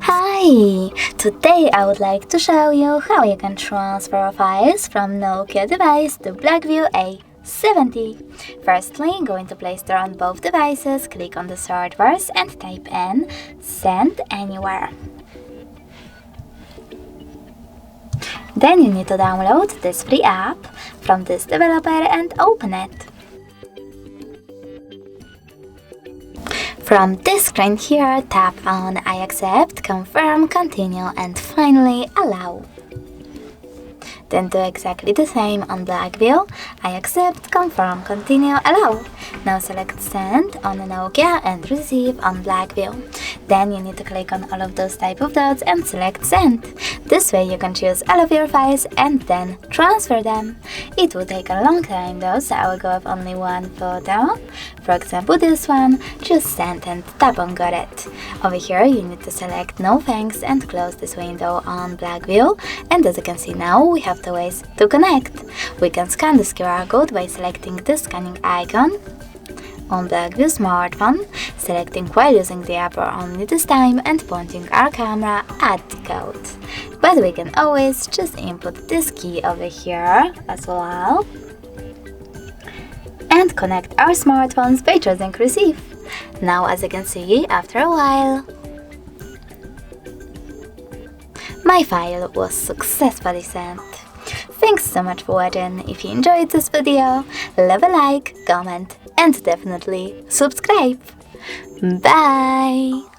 Hi! Today I would like to show you how you can transfer files from Nokia device to BLACKVIEW A70. Firstly, go into Play Store on both devices, click on the search bars and type in Send Anywhere. Then you need to download this free app from this developer and open it. From this screen here, tap on I accept, confirm, continue and finally allow. Then do exactly the same on BLACKVIEW. I accept, confirm, continue, allow. Now select send on Nokia and receive on BLACKVIEW. Then you need to click on all of those type of dots and select send. This way you can choose all of your files and then transfer them. It will take a long time though, so I will go with only one photo. For example this one, just send and tap on got it. Over here you need to select no thanks and close this window on BLACKVIEW, and as you can see now we have the ways to connect. We can scan this QR code by selecting the scanning icon on BLACKVIEW smartphone, selecting while using the app or only this time and pointing our camera at the code. But we can always just input this key over here as well and connect our smartphones by choosing receive. Now as you can see, after a while, my file was successfully sent. Thanks so much for watching. If you enjoyed this video, leave a like, comment and definitely subscribe. Bye!